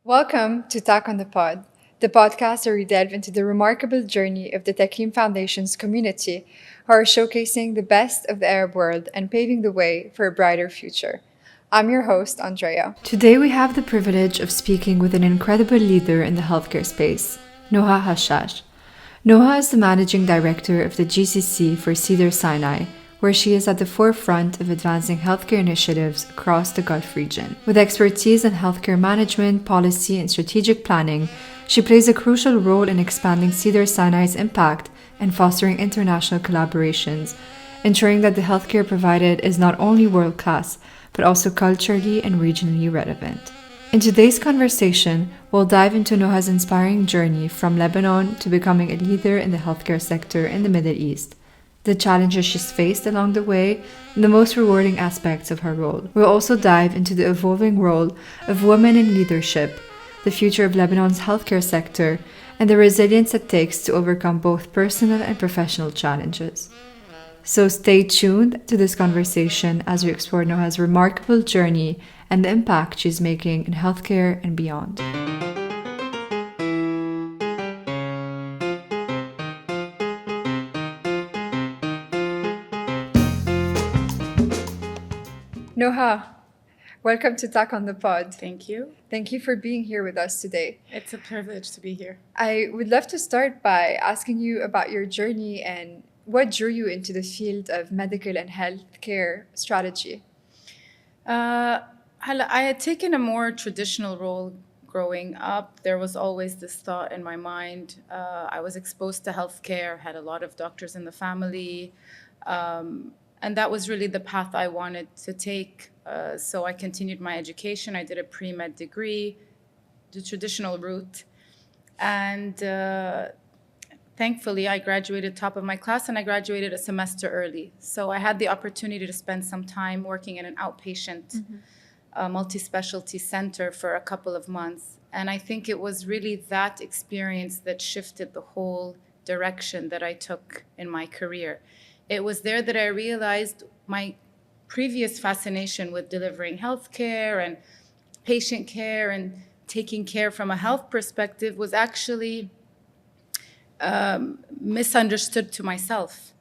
Welcome to Talk on the Pod, the podcast where we delve into the remarkable journey of the TAKREEM Foundation's community, who are showcasing the best of the Arab world and paving the way for a brighter future. I'm your host, Andrea. Today we have the privilege of speaking with an incredible leader in the healthcare space, Noha Hachach. Noha is the managing director of the GCC for Cedars-Sinai, where she is at the forefront of advancing healthcare initiatives across the Gulf region. With expertise in healthcare management, policy, and strategic planning, she plays a crucial role in expanding Cedars-Sinai's impact and fostering international collaborations, ensuring that the healthcare provided is not only world-class, but also culturally and regionally relevant. In today's conversation, we'll dive into Noha's inspiring journey from Lebanon to becoming a leader in the healthcare sector in the Middle East, the challenges she's faced along the way, and the most rewarding aspects of her role. We'll also dive into the evolving role of women in leadership, the future of Lebanon's healthcare sector, and the resilience it takes to overcome both personal and professional challenges. So stay tuned to this conversation as we explore Noha's remarkable journey and the impact she's making in healthcare and beyond. Noha, welcome to Talk on the Pod. Thank you. Thank you for being here with us today. It's a privilege to be here. I would love to start by asking you about your journey and what drew you into the field of medical and healthcare strategy. I had taken a more traditional role growing up. There was always this thought in my mind. I was exposed to healthcare, had a lot of doctors in the family, and that was really the path I wanted to take. So I continued my education. I did a pre-med degree, the traditional route, and thankfully, I graduated top of my class, and I graduated a semester early. So I had the opportunity to spend some time working in an outpatient multi-specialty center for a couple of months. And I think it was really that experience that shifted the whole direction that I took in my career. It was there that I realized my previous fascination with delivering healthcare and patient care and taking care from a health perspective was actually misunderstood to myself.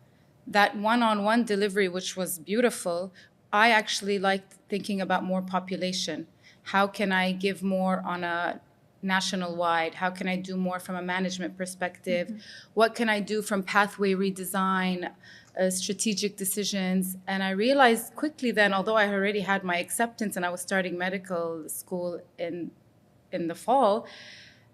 That one-on-one delivery, which was beautiful, I actually liked thinking about more population. How can I give more on a national wide? How can I do more from a management perspective? What can I do from pathway redesign, strategic decisions? And I realized quickly then, although I already had my acceptance and I was starting medical school in the fall,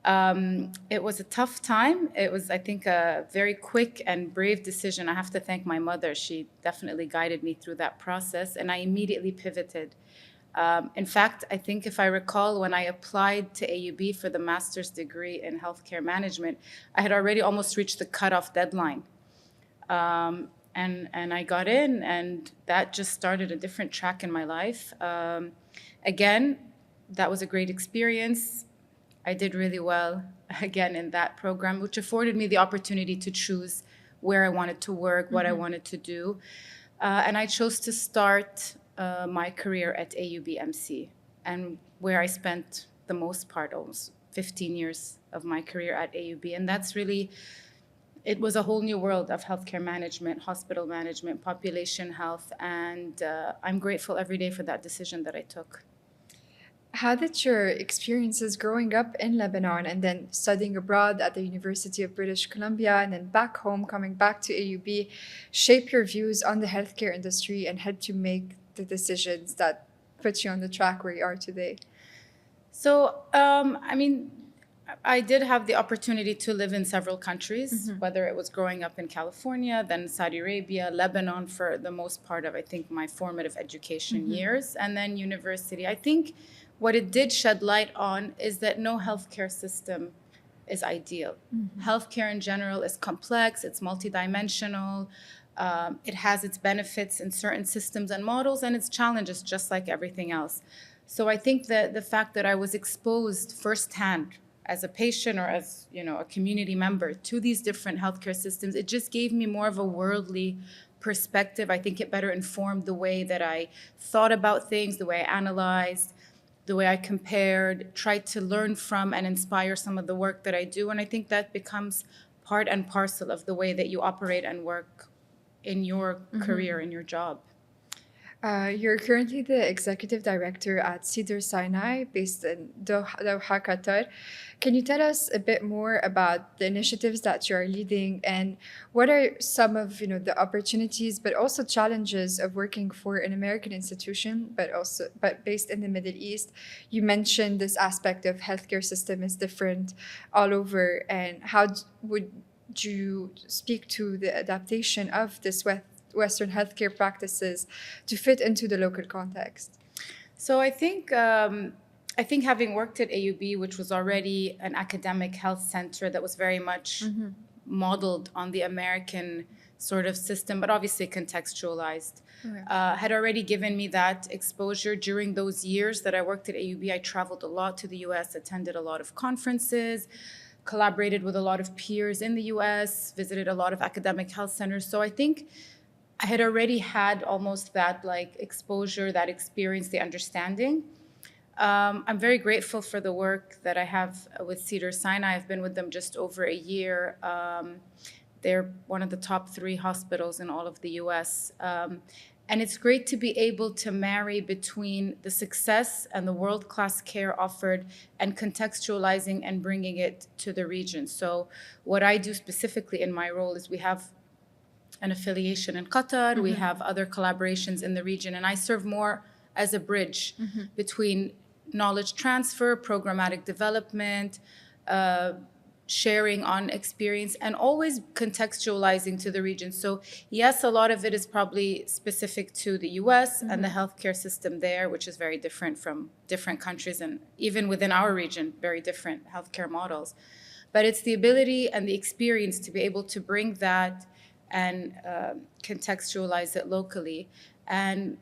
it was a tough time. It was, I think, a very quick and brave decision. I have to thank my mother. She definitely guided me through that process, and I immediately pivoted. In fact, I think if I recall, when I applied to AUB for the master's degree in healthcare management, I had already almost reached the cutoff deadline. And I got in, and that just started a different track in my life. Again, that was a great experience. I did really well, again, in that program, which afforded me the opportunity to choose where I wanted to work, what I wanted to do. And I chose to start my career at AUB-MC, and where I spent the most part, almost 15 years of my career at AUB. And that's really, it was a whole new world of healthcare management, hospital management, population health, and I'm grateful every day for that decision that I took. How did your experiences growing up in Lebanon and then studying abroad at the University of British Columbia and then back home, coming back to AUB, shape your views on the healthcare industry and help you make the decisions that put you on the track where you are today? So, I did have the opportunity to live in several countries, whether it was growing up in California, then Saudi Arabia, Lebanon for the most part of, I think, my formative education years, and then university. I think what it did shed light on is that no healthcare system is ideal. Healthcare in general is complex, it's multidimensional, it has its benefits in certain systems and models, and its challenges just like everything else. So I think that the fact that I was exposed firsthand as a patient or as a community member to these different healthcare systems, it just gave me more of a worldly perspective. I think it better informed the way that I thought about things, the way I analyzed, the way I compared, tried to learn from and inspire some of the work that I do. And I think that becomes part and parcel of the way that you operate and work in your career, in your job. You're currently the executive director at Cedars-Sinai, based in Doha, Qatar. Can you tell us a bit more about the initiatives that you are leading, and what are some of the opportunities, but also challenges of working for an American institution, but based in the Middle East? You mentioned this aspect of healthcare system is different all over, and would you speak to the adaptation of this Western healthcare practices to fit into the local context? So I think having worked at AUB, which was already an academic health center that was very much modeled on the American sort of system, but obviously contextualized, had already given me that exposure. During those years that I worked at AUB, I traveled a lot to the US, attended a lot of conferences, collaborated with a lot of peers in the US, visited a lot of academic health centers. So I think I had already had almost that like exposure, that experience, the understanding. I'm very grateful for the work that I have with Cedars-Sinai. I've been with them just over a year. They're one of the top 3 hospitals in all of the US. And it's great to be able to marry between the success and the world-class care offered and contextualizing and bringing it to the region. So what I do specifically in my role is we have an affiliation in Qatar. We have other collaborations in the region, and I serve more as a bridge between knowledge transfer, programmatic development, sharing on experience, and always contextualizing to the region. So yes, a lot of it is probably specific to the US and the healthcare system there, which is very different from different countries, and even within our region, very different healthcare models. But it's the ability and the experience to be able to bring that and contextualize it locally, and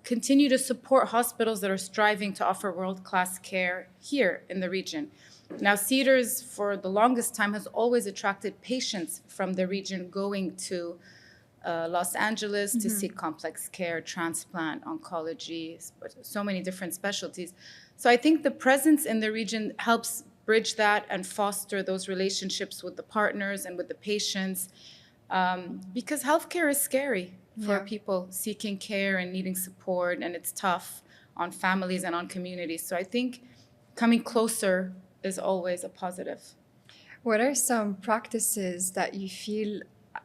continue to support hospitals that are striving to offer world-class care here in the region. Now, Cedars, for the longest time, has always attracted patients from the region going to Los Angeles to seek complex care, transplant, oncology, so many different specialties. So I think the presence in the region helps bridge that and foster those relationships with the partners and with the patients. Because healthcare is scary for people seeking care and needing support, and it's tough on families and on communities. So I think coming closer is always a positive. What are some practices that you feel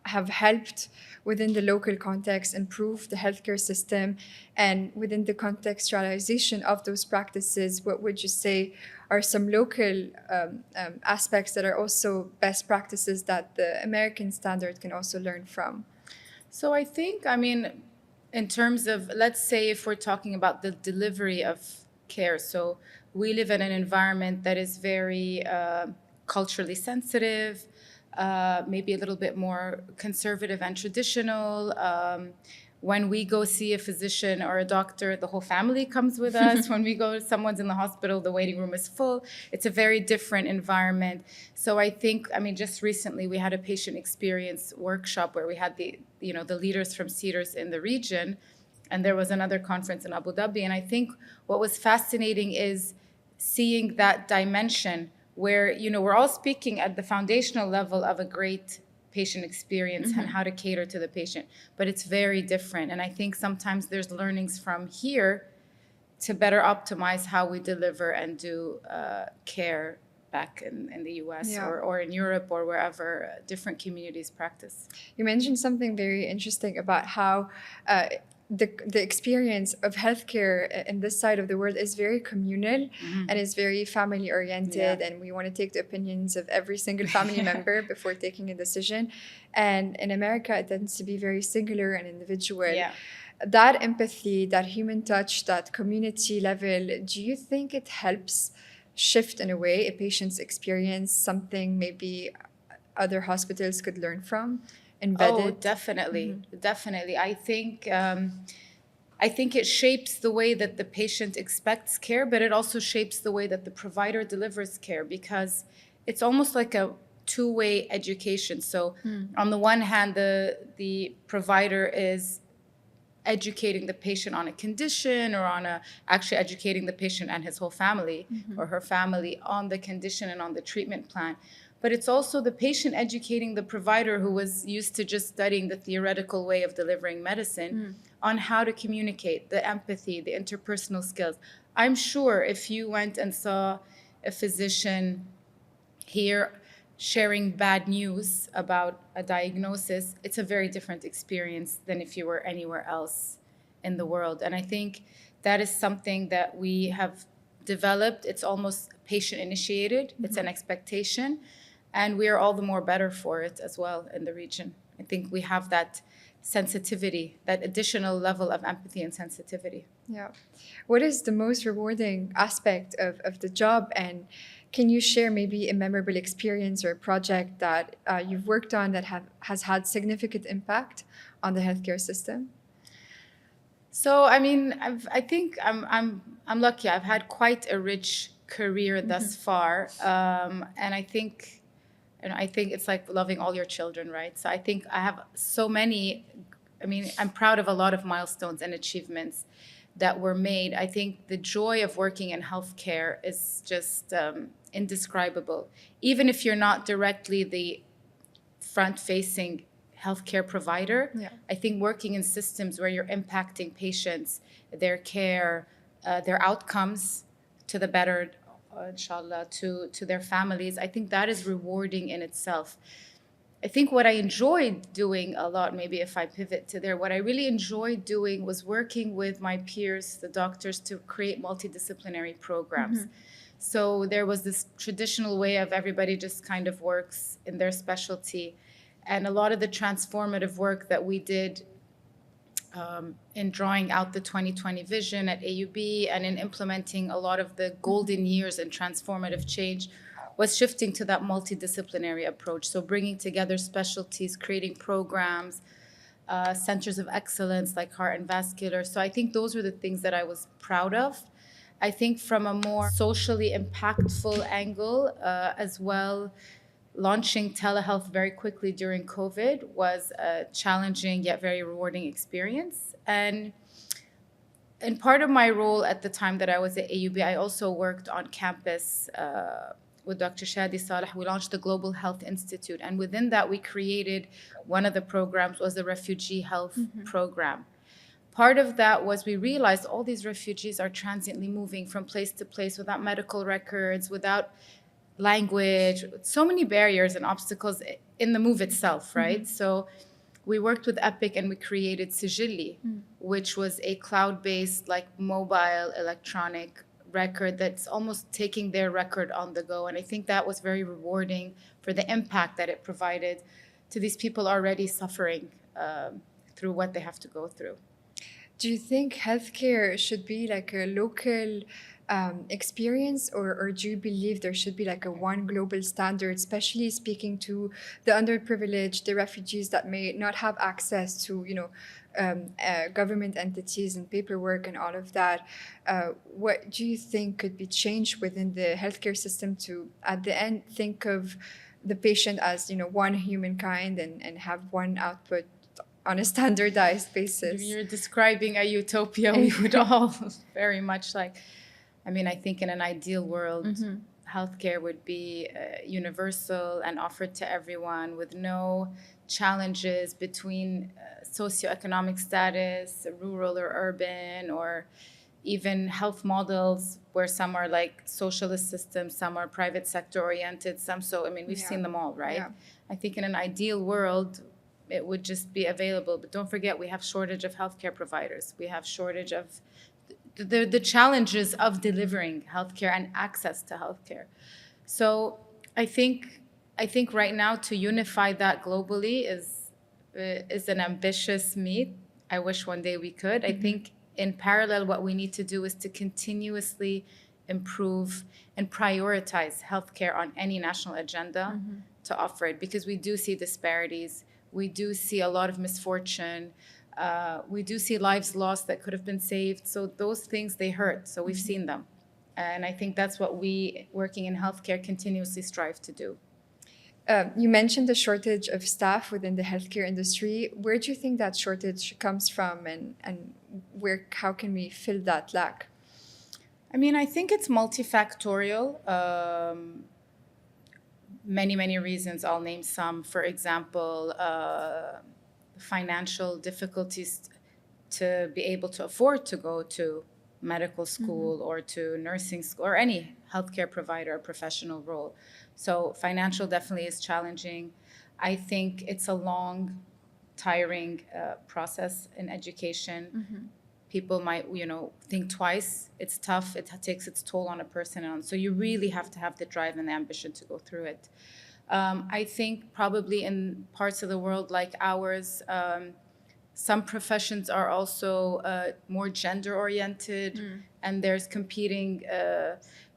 have helped within the local context improve the healthcare system? And within the contextualization of those practices, what would you say are some local aspects that are also best practices that the American standard can also learn from? So I think, in terms of, let's say if we're talking about the delivery of care, so we live in an environment that is very culturally sensitive, maybe a little bit more conservative and traditional. When we go see a physician or a doctor, the whole family comes with us. When we go, someone's in the hospital, the waiting room is full. It's a very different environment. So I think, just recently we had a patient experience workshop where we had the leaders from Cedars in the region, and there was another conference in Abu Dhabi. And I think what was fascinating is seeing that dimension where, we're all speaking at the foundational level of a great patient experience and how to cater to the patient, but it's very different. And I think sometimes there's learnings from here to better optimize how we deliver and do care back in the US or in Europe or wherever different communities practice. You mentioned something very interesting about how the experience of healthcare in this side of the world is very communal and is very family oriented, and we want to take the opinions of every single family member before taking a decision. And in America, it tends to be very singular and individual. That empathy, that human touch, that community level, do you think it helps shift in a way a patient's experience, something maybe other hospitals could learn from? Embedded? Oh, definitely. Definitely. I think it shapes the way that the patient expects care, but it also shapes the way that the provider delivers care, because it's almost like a two-way education. So on the one hand, the provider is educating the patient on a condition or actually educating the patient and his whole family or her family on the condition and on the treatment plan. But it's also the patient educating the provider who was used to just studying the theoretical way of delivering medicine on how to communicate, the empathy, the interpersonal skills. I'm sure if you went and saw a physician here sharing bad news about a diagnosis, it's a very different experience than if you were anywhere else in the world. And I think that is something that we have developed. It's almost patient initiated, it's an expectation, and we are all the more better for it as well in the region. I think we have that sensitivity, that additional level of empathy and sensitivity. Yeah. What is the most rewarding aspect of the job? And can you share maybe a memorable experience or a project that you've worked on that has had significant impact on the healthcare system? So, I mean, I think I'm lucky. I've had quite a rich career thus far, and I think it's like loving all your children, right? So I think I have so many. I mean, I'm proud of a lot of milestones and achievements that were made. I think the joy of working in healthcare is just indescribable. Even if you're not directly the front-facing healthcare provider, I think working in systems where you're impacting patients, their care, their outcomes to the better, inshallah, to their families, I think that is rewarding in itself. I think what I enjoyed doing a lot, maybe if I pivot to there, what I really enjoyed doing was working with my peers, the doctors, to create multidisciplinary programs. So there was this traditional way of everybody just kind of works in their specialty. And a lot of the transformative work that we did in drawing out the 2020 vision at AUB and in implementing a lot of the golden years in transformative change was shifting to that multidisciplinary approach. So bringing together specialties, creating programs, centers of excellence like heart and vascular. So I think those were the things that I was proud of. I think from a more socially impactful angle as well, launching telehealth very quickly during COVID was a challenging yet very rewarding experience. And part of my role at the time that I was at AUB, I also worked on campus with Dr. Shadi Saleh. We launched the Global Health Institute. And within that, we created one of the programs was the Refugee Health Program. Part of that was we realized all these refugees are transiently moving from place to place without medical records, without language, so many barriers and obstacles in the move itself, right? So we worked with Epic and we created Sijilli, which was a cloud-based, like mobile electronic record that's almost taking their record on the go. And I think that was very rewarding for the impact that it provided to these people already suffering through what they have to go through. Do you think healthcare should be like a local experience, or do you believe there should be like a one global standard, especially speaking to the underprivileged, the refugees that may not have access to, government entities and paperwork and all of that? What do you think could be changed within the healthcare system to, at the end, think of the patient as, one humankind and have one output on a standardized basis? You're describing a utopia we would all very much like. I mean, I think in an ideal world, healthcare would be universal and offered to everyone with no challenges between socioeconomic status, rural or urban, or even health models where some are like socialist systems, some are private sector oriented, some so, I mean, we've seen them all, right? I think in an ideal world, it would just be available. But don't forget, we have shortage of healthcare providers. We have shortage of the challenges of delivering healthcare and access to healthcare. So I think right now to unify that globally is an ambitious meet. I wish one day we could. I think in parallel, what we need to do is to continuously improve and prioritize healthcare on any national agenda to offer it, because we do see disparities. We do see a lot of misfortune. We do see lives lost that could have been saved. So those things, they hurt. So we've seen them. And I think that's what we, working in healthcare, continuously strive to do. You mentioned the shortage of staff within the healthcare industry. Where do you think that shortage comes from, and how can we fill that lack? I mean, I think it's multifactorial. Many reasons. I'll name some. For example, financial difficulties to be able to afford to go to medical school or to nursing school or any healthcare provider or professional role. So financial definitely is challenging. I think it's a long, tiring process in education. People might, think twice. It's tough. It takes its toll on a person. And so you really have to have the drive and the ambition to go through it. I think probably in parts of the world like ours, some professions are also more gender oriented, and there's competing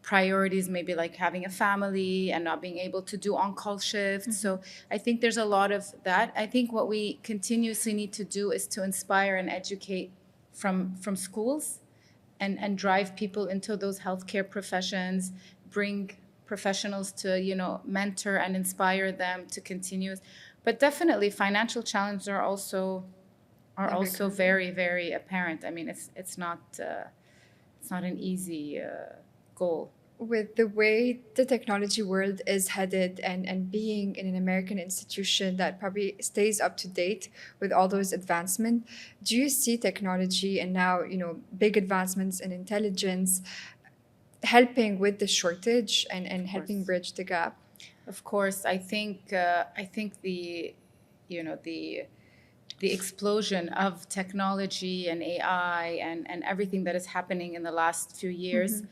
priorities, maybe like having a family and not being able to do on-call shifts. So I think there's a lot of that. I think what we continuously need to do is to inspire and educate from schools and drive people into those healthcare professions, bring professionals to, mentor and inspire them to continue. But definitely financial challenges are also very, very apparent. I mean, it's not an easy goal. With the way the technology world is headed, and being in an American institution that probably stays up to date with all those advancements, do you see technology and now, big advancements in intelligence helping with the shortage and helping bridge the gap? Of course, I think the explosion of technology and AI and everything that is happening in the last few years,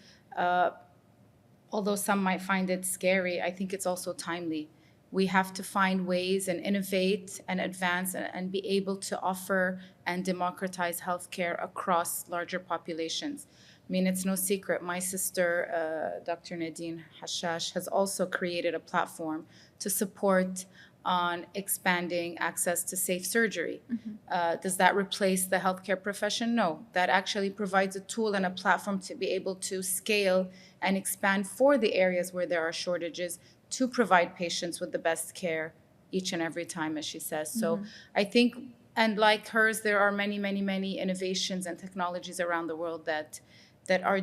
although some might find it scary, I think it's also timely. We have to find ways and innovate and advance and be able to offer and democratize healthcare across larger populations. I mean, it's no secret. My sister, Dr. Noha Hachach, has also created a platform to support on expanding access to safe surgery. Does that replace the healthcare profession? No. That actually provides a tool and a platform to be able to scale and expand for the areas where there are shortages to provide patients with the best care each and every time, as she says. So I think, and like hers, there are many innovations and technologies around the world that are,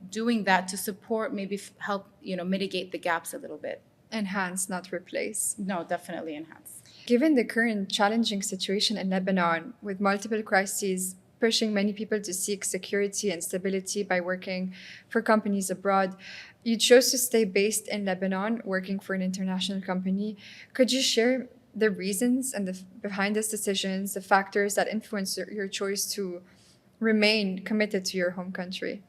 doing that to support, maybe help, mitigate the gaps a little bit. Enhance, not replace. No, definitely enhance. Given the current challenging situation in Lebanon, with multiple crises pushing many people to seek security and stability by working for companies abroad, you chose to stay based in Lebanon, working for an international company. Could you share the reasons and behind these decisions, the factors that influence your choice to remain committed to your home country?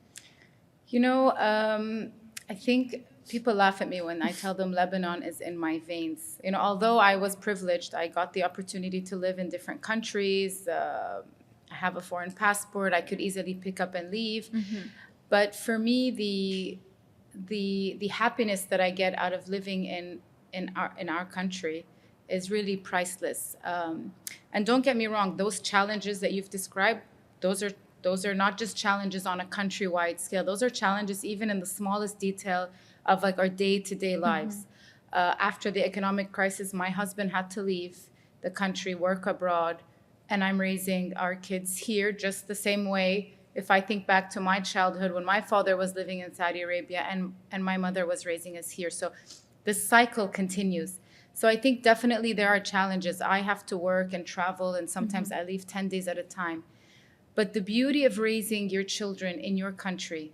I think people laugh at me when I tell them Lebanon is in my veins. Although I was privileged, I got the opportunity to live in different countries. I have a foreign passport. I could easily pick up and leave. But for me, the happiness that I get out of living in our country is really priceless. And don't get me wrong, those challenges that you've described, those are not just challenges on a countrywide scale. Those are challenges even in the smallest detail of like our day-to-day lives. After the economic crisis, my husband had to leave the country, work abroad, and I'm raising our kids here just the same way. If I think back to my childhood when my father was living in Saudi Arabia and my mother was raising us here. So this cycle continues. So I think definitely there are challenges. I have to work and travel, and sometimes I leave 10 days at a time. But the beauty of raising your children in your country,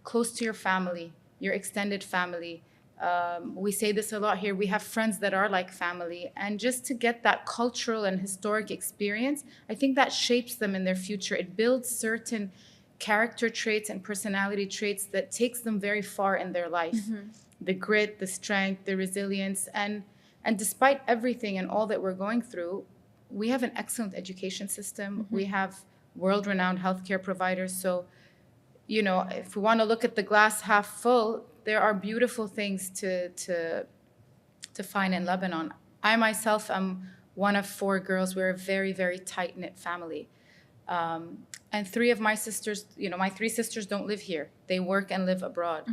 close to your family, your extended family. We say this a lot here. We have friends that are like family. And just to get that cultural and historic experience, I think that shapes them in their future. It builds certain character traits and personality traits that takes them very far in their life. The grit, the strength, the resilience. And despite everything and all that we're going through, we have an excellent education system. We have world-renowned healthcare providers. So, if we want to look at the glass half full, there are beautiful things to find in Lebanon. I myself am one of 4 girls. We're a very, very tight-knit family. And 3 of my sisters, my 3 sisters don't live here. They work and live abroad.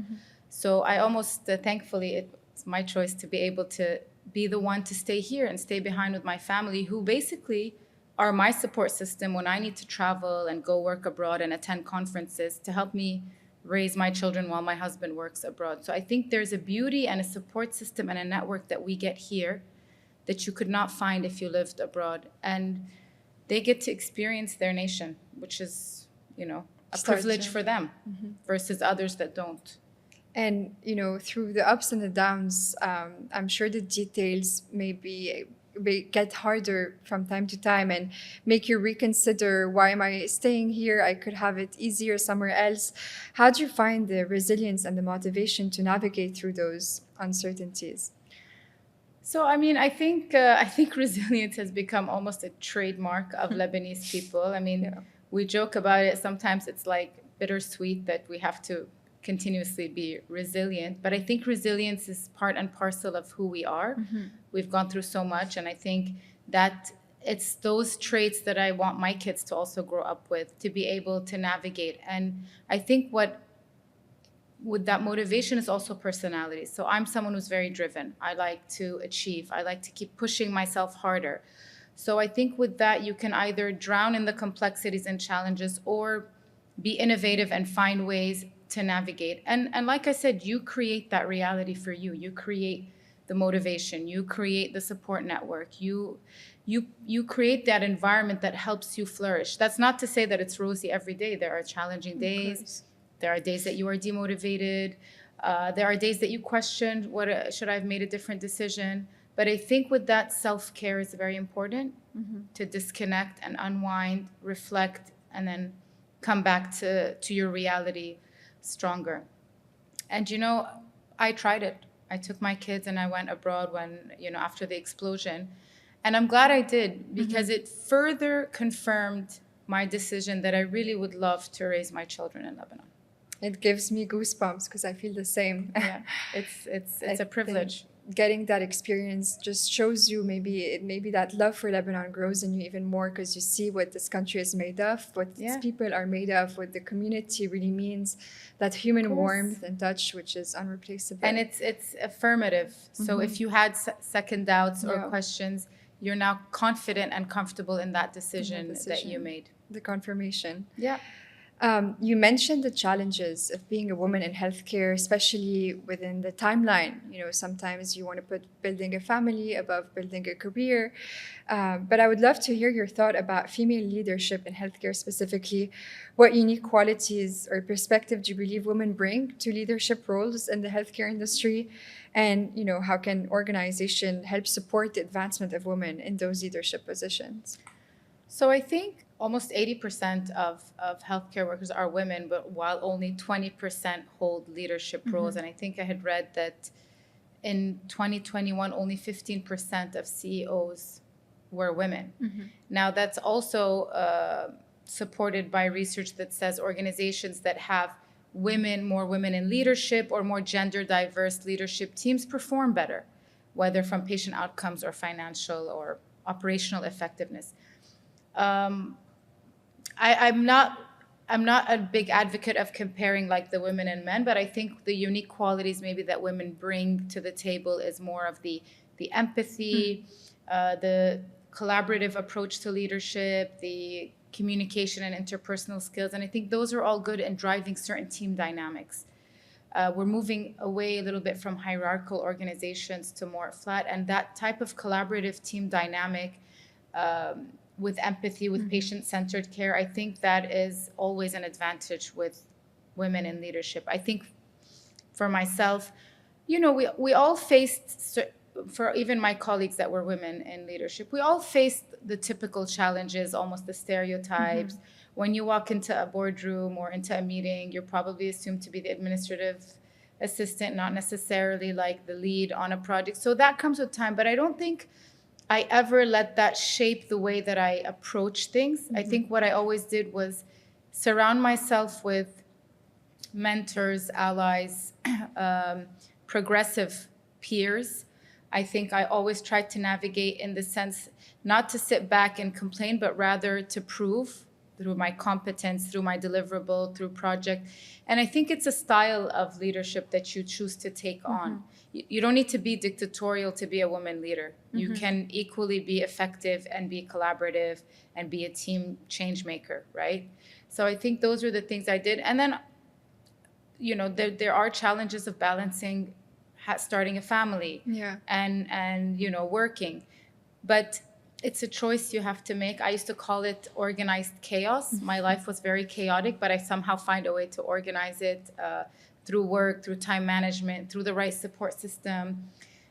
So I almost, thankfully, it's my choice to be able to be the one to stay here and stay behind with my family, who basically are my support system when I need to travel and go work abroad and attend conferences to help me raise my children while my husband works abroad. So I think there's a beauty and a support system and a network that we get here that you could not find if you lived abroad. And they get to experience their nation, which is, a privilege for them versus others that don't. And, through the ups and the downs, I'm sure the details may get harder from time to time and make you reconsider, why am I staying here? I could have it easier somewhere else. How do you find the resilience and the motivation to navigate through those uncertainties? So, I think resilience has become almost a trademark of Lebanese people. We joke about it. Sometimes it's like bittersweet that we have to continuously be resilient. But I think resilience is part and parcel of who we are. We've gone through so much. And I think that it's those traits that I want my kids to also grow up with, to be able to navigate. And I think with that motivation is also personality. So I'm someone who's very driven. I like to achieve. I like to keep pushing myself harder. So I think with that, you can either drown in the complexities and challenges or be innovative and find ways to navigate. And like I said, you create that reality for you. You create the motivation. You create the support network. You create that environment that helps you flourish. That's not to say that it's rosy every day. There are challenging days. There are days that you are demotivated. There are days that you question, should I have made a different decision? But I think with that, self-care is very important, to disconnect and unwind, reflect, and then come back to your reality stronger. And, I tried it. I took my kids and I went abroad after the explosion. And I'm glad I did, because it further confirmed my decision that I really would love to raise my children in Lebanon. It gives me goosebumps because I feel the same. Yeah, it's a privilege. Getting that experience just shows you maybe that love for Lebanon grows in you even more, because you see what this country is made of, what its people are made of, what the community really means, that human warmth and touch, which is unreplaceable. And it's affirmative. So if you had second doubts or questions, you're now confident and comfortable in that decision that you made. The confirmation. Yeah. You mentioned the challenges of being a woman in healthcare, especially within the timeline. Sometimes you want to put building a family above building a career. But I would love to hear your thought about female leadership in healthcare specifically. What unique qualities or perspective do you believe women bring to leadership roles in the healthcare industry? And, how can organization help support the advancement of women in those leadership positions? So I think almost 80% of healthcare workers are women, but while only 20% hold leadership roles. And I think I had read that in 2021, only 15% of CEOs were women. Now, that's also supported by research that says organizations that have more women in leadership or more gender diverse leadership teams perform better, whether from patient outcomes or financial or operational effectiveness. I'm not a big advocate of comparing like the women and men, but I think the unique qualities maybe that women bring to the table is more of the empathy, the collaborative approach to leadership, the communication and interpersonal skills. And I think those are all good in driving certain team dynamics. We're moving away a little bit from hierarchical organizations to more flat, and that type of collaborative team dynamic with empathy, with patient-centered care, I think that is always an advantage with women in leadership. I think for myself, we all faced, for even my colleagues that were women in leadership, we all faced the typical challenges, almost the stereotypes. When you walk into a boardroom or into a meeting, you're probably assumed to be the administrative assistant, not necessarily like the lead on a project. So that comes with time, but I don't think I ever let that shape the way that I approach things. I think what I always did was surround myself with mentors, allies, progressive peers. I think I always tried to navigate in the sense not to sit back and complain, but rather to prove through my competence, through my deliverable, through project. And I think it's a style of leadership that you choose to take on. You don't need to be dictatorial to be a woman leader. You can equally be effective and be collaborative and be a team change maker, right? So I think those are the things I did. And then, there are challenges of balancing starting a family and working. But it's a choice you have to make. I used to call it organized chaos. My life was very chaotic, but I somehow find a way to organize it through work, through time management, through the right support system.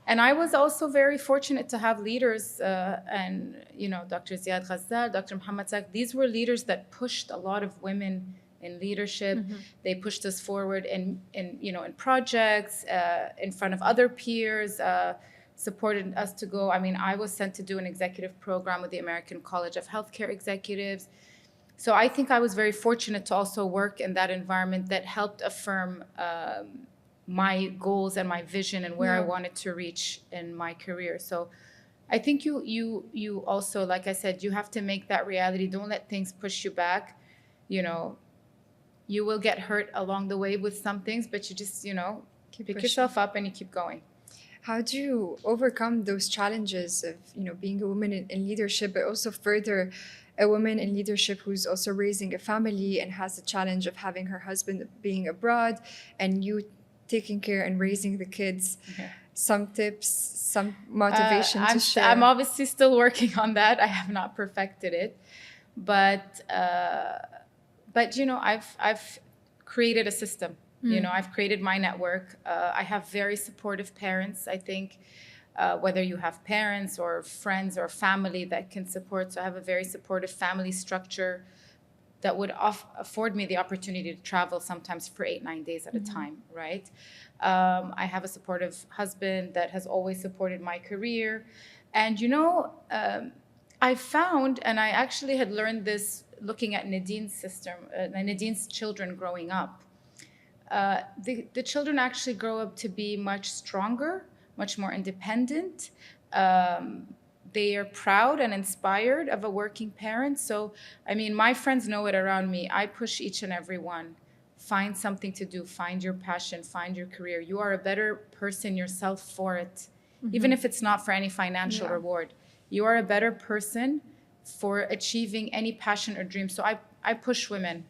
And I was also very fortunate to have leaders, and Dr. Ziad Ghazal, Dr. Muhammad Sak. These were leaders that pushed a lot of women in leadership. They pushed us forward in projects, in front of other peers, supported us to go. I mean, I was sent to do an executive program with the American College of Healthcare Executives. So I think I was very fortunate to also work in that environment that helped affirm my goals and my vision and where I wanted to reach in my career. So I think you also, like I said, you have to make that reality. Don't let things push you back. You will get hurt along the way with some things, but you just, pick yourself up and you keep going. How do you overcome those challenges of, being a woman in leadership, but also further a woman in leadership who's also raising a family and has the challenge of having her husband being abroad and you taking care and raising the kids? Some tips, some motivation to share? I'm obviously still working on that. I have not perfected it, but I've created a system. I've created my network. I have very supportive parents. I think whether you have parents or friends or family that can support. So I have a very supportive family structure that would afford me the opportunity to travel sometimes for 8-9 days at a time, right? I have a supportive husband that has always supported my career. And, I found, and I actually had learned this looking at Nadine's system, Nadine's children growing up. The children actually grow up to be much stronger, much more independent. They are proud and inspired of a working parent. So, my friends know it around me. I push each and every one. Find something to do. Find your passion. Find your career. You are a better person yourself for it, even if it's not for any financial reward. You are a better person for achieving any passion or dream. So I push women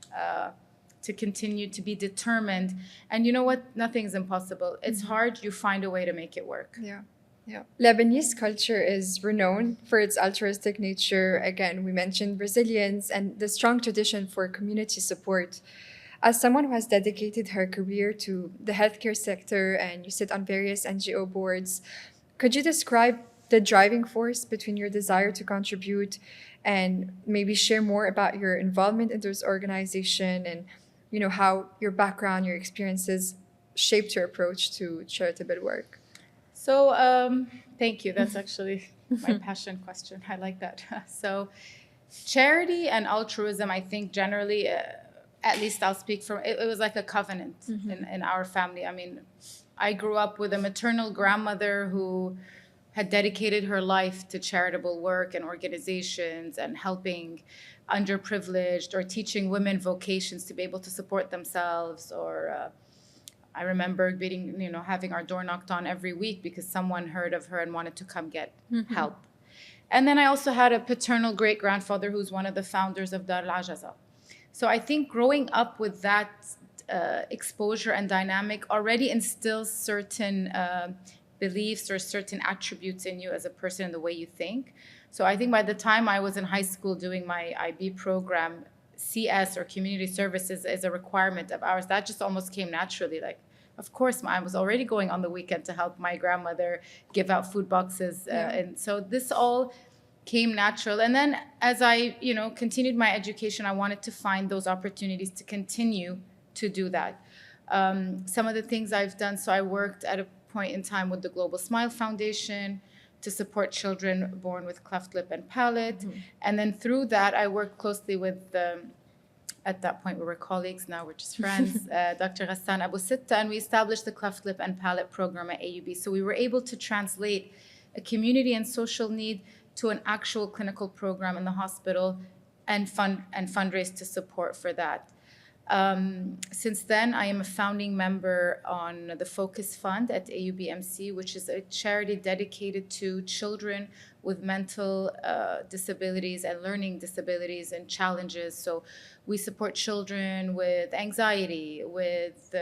to continue to be determined. And you know what? Nothing's impossible. It's hard. You find a way to make it work. Yeah. Lebanese culture is renowned for its altruistic nature. Again, we mentioned resilience and the strong tradition for community support. As someone who has dedicated her career to the healthcare sector and you sit on various NGO boards, could you describe the driving force between your desire to contribute and maybe share more about your involvement in those organizations and how your background, your experiences shaped your approach to charitable work? So thank you. That's actually my passion question. I like that. So charity and altruism, I think generally, at least I'll speak from, it was like a covenant in our family. I grew up with a maternal grandmother who had dedicated her life to charitable work and organizations and helping underprivileged or teaching women vocations to be able to support themselves. Or I remember having our door knocked on every week because someone heard of her and wanted to come get help. And then I also had a paternal great-grandfather who's one of the founders of Dar al-Ajaza. So I think growing up with that exposure and dynamic already instills certain beliefs or certain attributes in you as a person and the way you think. So I think by the time I was in high school doing my IB program, CS or community services is a requirement of ours. That just almost came naturally. Like, of course, I was already going on the weekend to help my grandmother give out food boxes. And so this all came natural. And then as I, continued my education, I wanted to find those opportunities to continue to do that. Some of the things I've done, so I worked at a point in time with the Global Smile Foundation to support children born with cleft lip and palate. And then through that, I worked closely with, at that point we were colleagues, now we're just friends, Dr. Ghassan Abu Sitta, and we established the cleft lip and palate program at AUB. So we were able to translate a community and social need to an actual clinical program in the hospital and fundraise to support for that. Since then, I am a founding member on the Focus Fund at AUBMC, which is a charity dedicated to children with mental disabilities and learning disabilities and challenges. So we support children with anxiety, with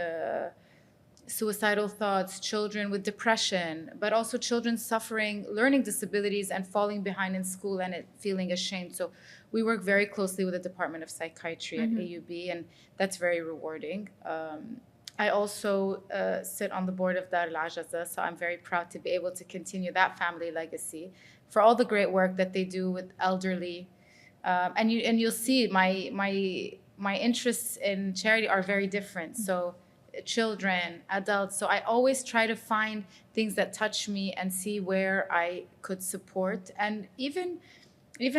suicidal thoughts, children with depression, but also children suffering learning disabilities and falling behind in school and feeling ashamed. So we work very closely with the Department of Psychiatry at AUB, and that's very rewarding. I also sit on the board of Dar al-Ajaza, so I'm very proud to be able to continue that family legacy for all the great work that they do with elderly. And you'll see my interests in charity are very different. So children, adults. So I always try to find things that touch me and see where I could support. And even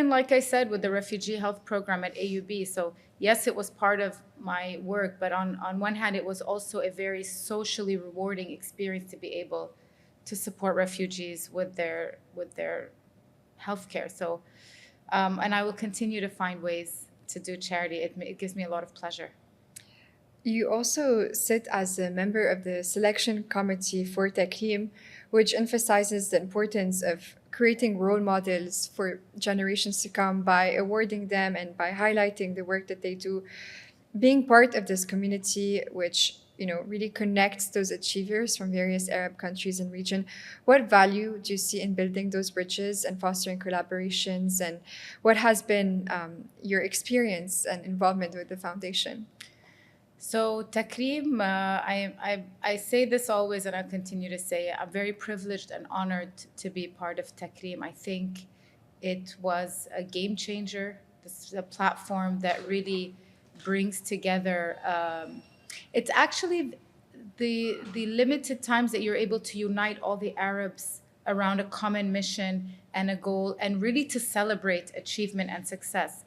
like I said, with the refugee health program at AUB. So yes, it was part of my work, but on one hand, it was also a very socially rewarding experience to be able to support refugees with their healthcare. So, and I will continue to find ways to do charity. It gives me a lot of pleasure. You also sit as a member of the selection committee for TAKREEM, which emphasizes the importance of creating role models for generations to come by awarding them and by highlighting the work that they do. Being part of this community, which really connects those achievers from various Arab countries and region, what value do you see in building those bridges and fostering collaborations? And what has been your experience and involvement with the foundation? So TAKREEM, I say this always, and I continue to say it, I'm very privileged and honored to be part of TAKREEM. I think it was a game changer. This is a platform that really brings together. It's actually the limited times that you're able to unite all the Arabs around a common mission and a goal, and really to celebrate achievement and success.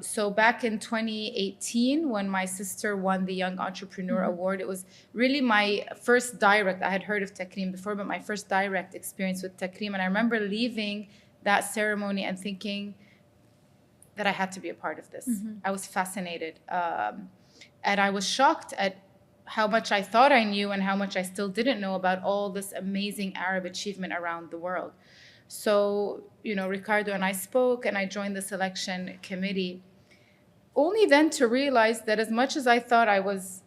So back in 2018, when my sister won the Young Entrepreneur Award, it was really my first direct, I had heard of TAKREEM before, but my first direct experience with TAKREEM. And I remember leaving that ceremony and thinking that I had to be a part of this. I was fascinated. And I was shocked at how much I thought I knew and how much I still didn't know about all this amazing Arab achievement around the world. So, Ricardo and I spoke, and I joined the selection committee, only then to realize that as much as I thought I was,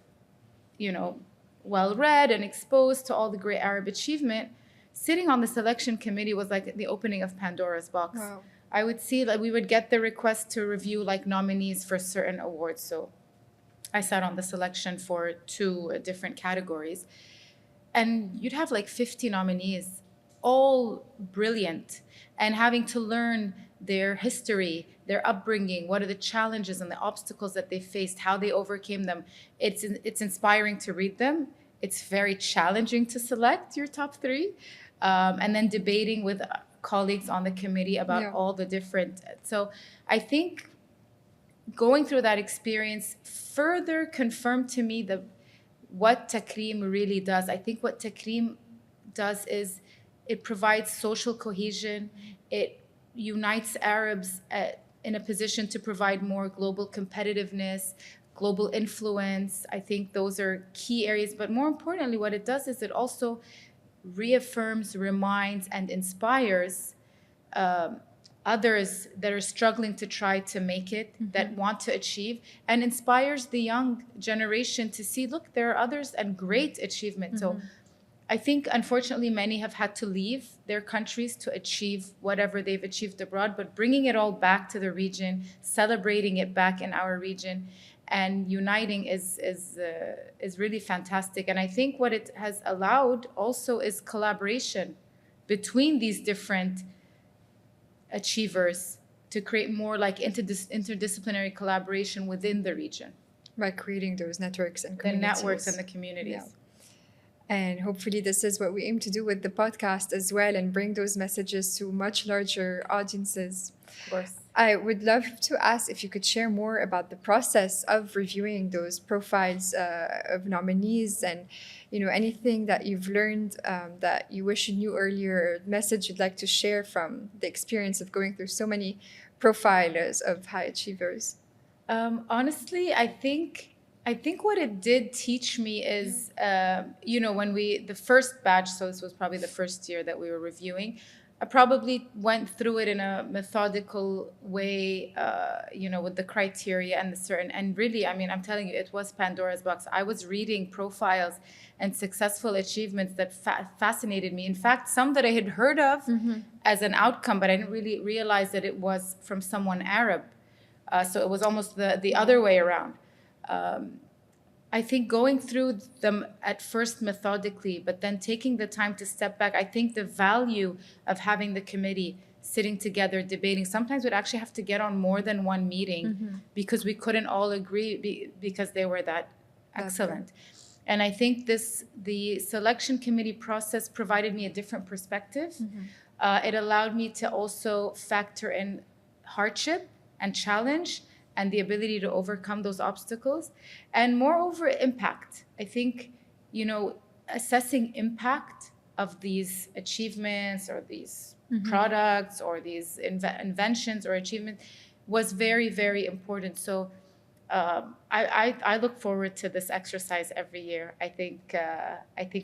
well-read and exposed to all the great Arab achievement, sitting on the selection committee was like the opening of Pandora's box. Wow. I would see that we would get the request to review nominees for certain awards. So I sat on the selection for 2 different categories, and you'd have 50 nominees, all brilliant, and having to learn their history, their upbringing, what are the challenges and the obstacles that they faced, how they overcame them. It's inspiring to read them. It's very challenging to select your top 3, and then debating with colleagues on the committee about all the different. So I think going through that experience further confirmed to me what TAKREEM really does. I think what TAKREEM does is it provides social cohesion. It unites Arabs in a position to provide more global competitiveness, global influence. I think those are key areas. But more importantly, what it does is it also reaffirms, reminds, and inspires others that are struggling to try to make it, that want to achieve, and inspires the young generation to see, look, there are others and great achievement. So I think, unfortunately, many have had to leave their countries to achieve whatever they've achieved abroad, but bringing it all back to the region, celebrating it back in our region, and uniting is really fantastic. And I think what it has allowed also is collaboration between these different achievers to create more interdisciplinary collaboration within the region. By creating those networks and communities. The networks and the communities. Yeah. And hopefully this is what we aim to do with the podcast as well, and bring those messages to much larger audiences. Of course. I would love to ask if you could share more about the process of reviewing those profiles of nominees, and anything that you've learned that you wish you knew earlier, or message you'd like to share from the experience of going through so many profilers of high achievers? Honestly, I think what it did teach me is, when the first batch, so this was probably the first year that we were reviewing, I probably went through it in a methodical way, with the criteria and the certain, and really, I mean, I'm telling you, it was Pandora's box. I was reading profiles and successful achievements that fascinated me. In fact, some that I had heard of as an outcome, but I didn't really realize that it was from someone Arab. So it was almost the other way around. I think going through them at first methodically, but then taking the time to step back, I think the value of having the committee sitting together, debating, sometimes we'd actually have to get on more than one meeting because we couldn't all agree because they were that excellent. And I think the selection committee process provided me a different perspective. It allowed me to also factor in hardship and challenge and the ability to overcome those obstacles, and moreover, impact. I think, assessing impact of these achievements or these products or these inventions or achievements was very, very important. So I look forward to this exercise every year. I think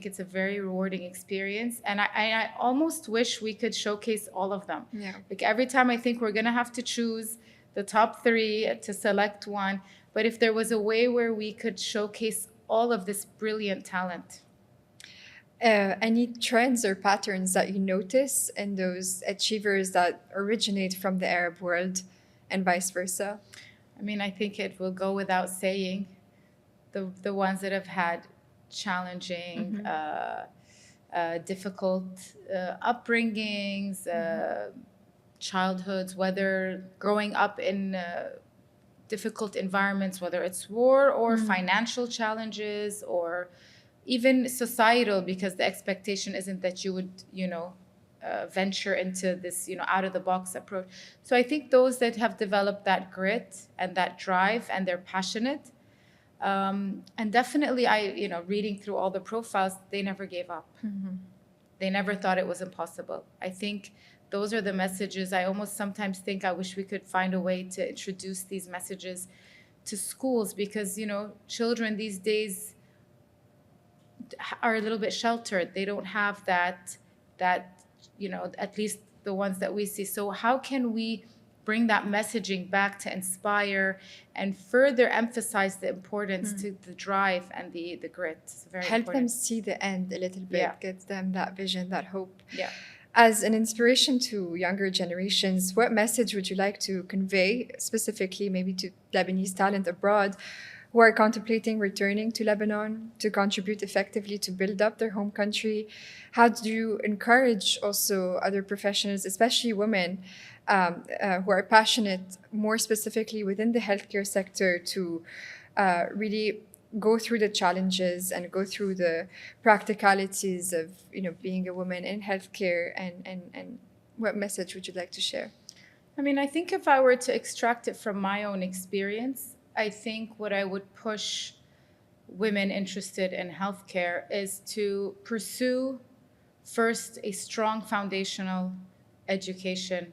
it's a very rewarding experience, and I almost wish we could showcase all of them. Yeah. Like every time I think we're gonna have to choose the top 3 to select one, but if there was a way where we could showcase all of this brilliant talent. Any trends or patterns that you notice in those achievers that originate from the Arab world and vice versa? I mean, I think it will go without saying, the ones that have had challenging, difficult upbringings, childhoods, whether growing up in difficult environments, whether it's war or financial challenges or even societal, because the expectation isn't that you would, venture into this, out of the box approach. So I think those that have developed that grit and that drive and they're passionate, and definitely reading through all the profiles, they never gave up. They never thought it was impossible. I think those are the messages. I almost sometimes think I wish we could find a way to introduce these messages to schools, because, children these days are a little bit sheltered. They don't have that, at least the ones that we see. So how can we bring that messaging back to inspire and further emphasize the importance to the drive and the grit? It's very Help important. them see the end a little bit, Yeah. get them that vision, that hope. Yeah. As an inspiration to younger generations, what message would you like to convey, specifically maybe to Lebanese talent abroad who are contemplating returning to Lebanon to contribute effectively to build up their home country? How do you encourage also other professionals, especially women, who are passionate, more specifically within the healthcare sector, to really go through the challenges and go through the practicalities of being a woman in healthcare, and what message would you like to share? I mean, I think if I were to extract it from my own experience, I think what I would push women interested in healthcare is to pursue first a strong foundational education.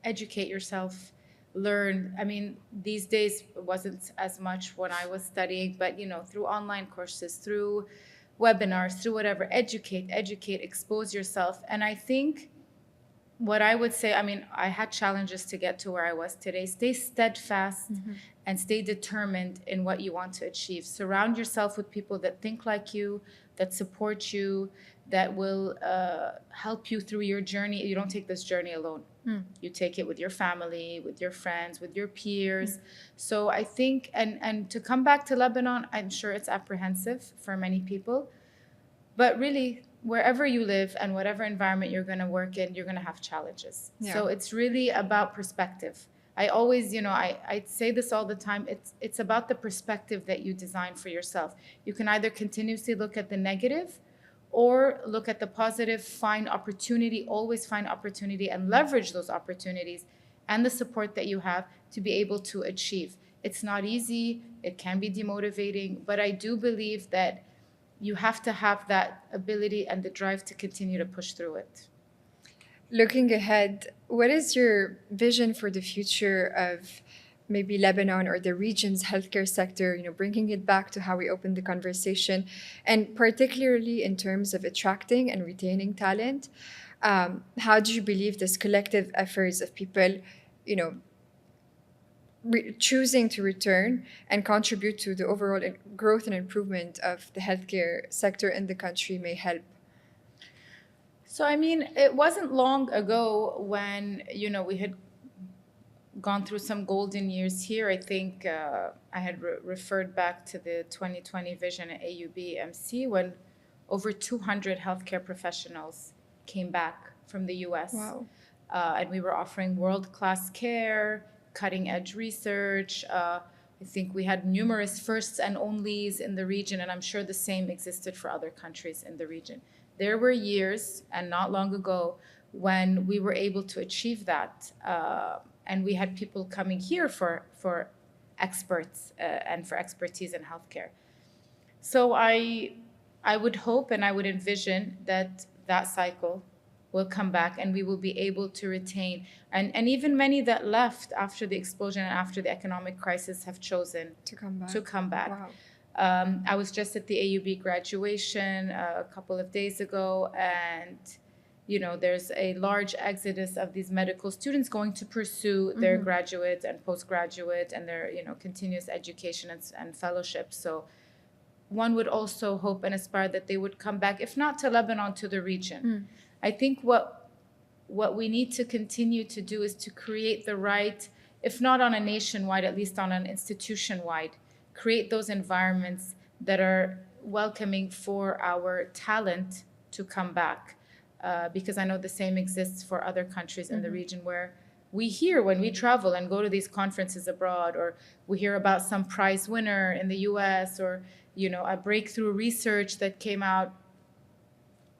Educate yourself, learn. I mean, these days it wasn't as much when I was studying, but through online courses, through webinars, through whatever, educate, expose yourself. And I think what I would say, I mean, I had challenges to get to where I was today. Stay steadfast and stay determined in what you want to achieve. Surround yourself with people that think like you, that support you, that will help you through your journey. You don't take this journey alone. You take it with your family, with your friends, with your peers. So I think, and to come back to Lebanon, I'm sure it's apprehensive for many people, but really, wherever you live and whatever environment you're going to work in, you're going to have challenges. Yeah. So it's really about perspective. I always, I say this all the time. It's about the perspective that you design for yourself. You can either continuously look at the negative or look at the positive, find opportunity, always find opportunity, and leverage those opportunities and the support that you have to be able to achieve. It's not easy. It can be demotivating, but I do believe that you have to have that ability and the drive to continue to push through it. Looking ahead, what is your vision for the future of maybe Lebanon or the region's healthcare sector, bringing it back to how we opened the conversation, and particularly in terms of attracting and retaining talent? How do you believe this collective efforts of people, you know, choosing to return and contribute to the overall growth and improvement of the healthcare sector in the country may help? So, I mean, it wasn't long ago when, we had gone through some golden years here. I think I had referred back to the 2020 vision at AUB MC when over 200 healthcare professionals came back from the US. Wow. And we were offering world-class care, cutting-edge research. I think we had numerous firsts and onlys in the region, and I'm sure the same existed for other countries in the region. There were years, and not long ago, when we were able to achieve that. And we had people coming here for experts and for expertise in healthcare. So I would hope and I would envision that that cycle will come back and we will be able to retain. And even many that left after the explosion and after the economic crisis have chosen To come back. Wow. I was just at the AUB graduation a couple of days ago, and there's a large exodus of these medical students going to pursue their graduate and postgraduate and their continuous education and fellowship. So one would also hope and aspire that they would come back, if not to Lebanon, to the region. I think what we need to continue to do is to create the right, if not on a nationwide, at least on an institution-wide, create those environments that are welcoming for our talent to come back. Because I know the same exists for other countries in the region where we hear when we travel and go to these conferences abroad, or we hear about some prize winner in the US, or a breakthrough research that came out.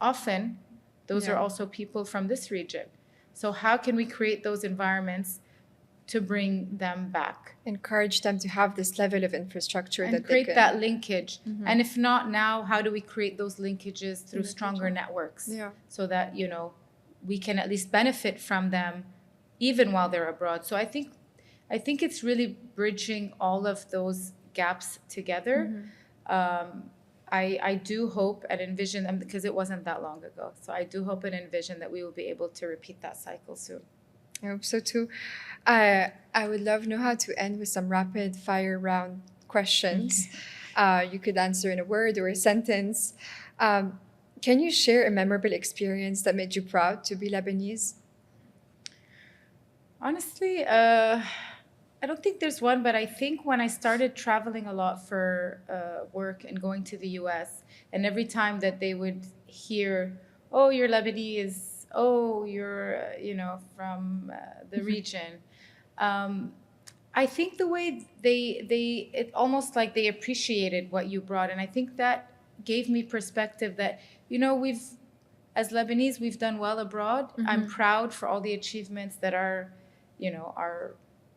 Often those are also people from this region. So how can we create those environments to bring them back? Encourage them to have this level of infrastructure And that they create can. that linkage. And if not now, how do we create those linkages through stronger networks? Yeah. So that, we can at least benefit from them even while they're abroad. So I think it's really bridging all of those gaps together. I do hope and envision them, because it wasn't that long ago. So I do hope and envision that we will be able to repeat that cycle soon. I hope so too. I would love Noha to end with some rapid fire round questions. You could answer in a word or a sentence. Can you share a memorable experience that made you proud to be Lebanese? Honestly, I don't think there's one, but I think when I started traveling a lot for work and going to the US, and every time that they would hear, oh, you're Lebanese, oh, you're, from the region. I think the way it almost like they appreciated what you brought. And I think that gave me perspective that, as Lebanese, we've done well abroad. I'm proud for all the achievements that our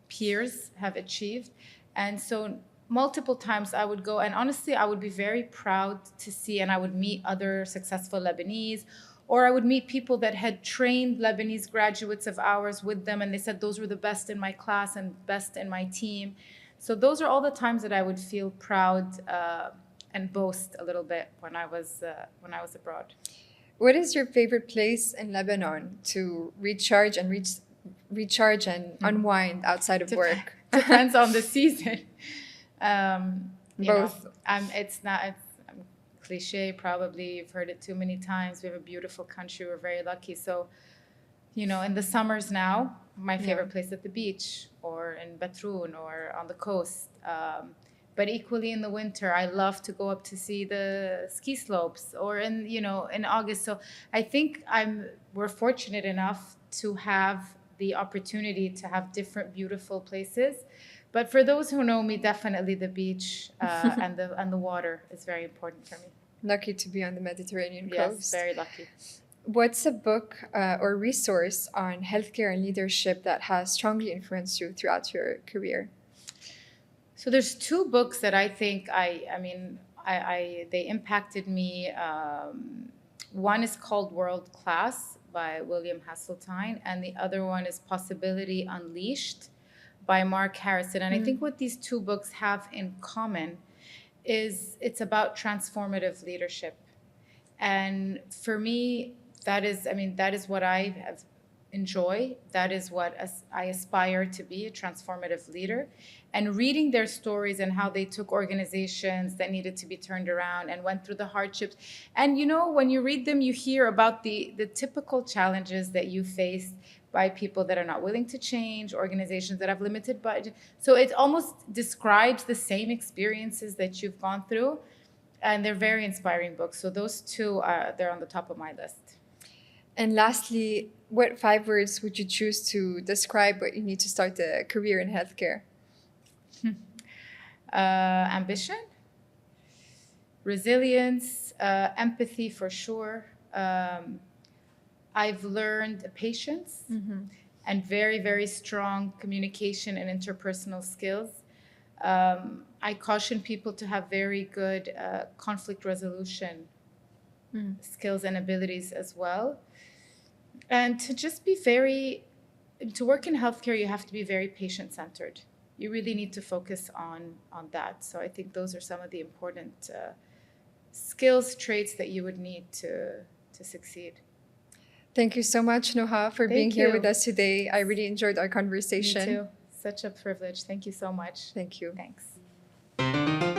peers have achieved. And so multiple times I would go, and honestly, I would be very proud to see, and I would meet other successful Lebanese, or I would meet people that had trained Lebanese graduates of ours with them, and they said those were the best in my class and best in my team. So those are all the times that I would feel proud and boast a little bit when I was abroad. What is your favorite place in Lebanon to recharge and unwind outside of work? Depends on the season. Both. It's cliche, probably. You've heard it too many times. We have a beautiful country. We're very lucky. So, in the summers now, my favorite place at the beach, or in Batroun, or on the coast. But equally in the winter, I love to go up to see the ski slopes, or in August. So I think we're fortunate enough to have the opportunity to have different beautiful places. But for those who know me, definitely the beach and the water is very important for me. Lucky to be on the Mediterranean Yes, coast. very lucky. What's a book or resource on healthcare and leadership that has strongly influenced you throughout your career? So there's two books that I think they impacted me. One is called World Class by William Hasseltine, and the other one is Possibility Unleashed by Mark Harrison. And I think what these two books have in common is it's about transformative leadership. And for me, that is what I have enjoy. That is what I aspire to be, a transformative leader. And reading their stories and how they took organizations that needed to be turned around and went through the hardships. And when you read them, you hear about the typical challenges that you face by people that are not willing to change, organizations that have limited budget. So it almost describes the same experiences that you've gone through. And they're very inspiring books. So those two, they're on the top of my list. And lastly, what 5 words would you choose to describe what you need to start a career in healthcare? Ambition, resilience, empathy for sure. I've learned patience and very, very strong communication and interpersonal skills. I caution people to have very good conflict resolution skills and abilities as well. And to just be to work in healthcare, you have to be very patient-centered. You really need to focus on that. So I think those are some of the important skills, traits that you would need to succeed. Thank you so much, Noha, for being here with us today. I really enjoyed our conversation. Me too. Such a privilege. Thank you so much. Thank you. Thanks.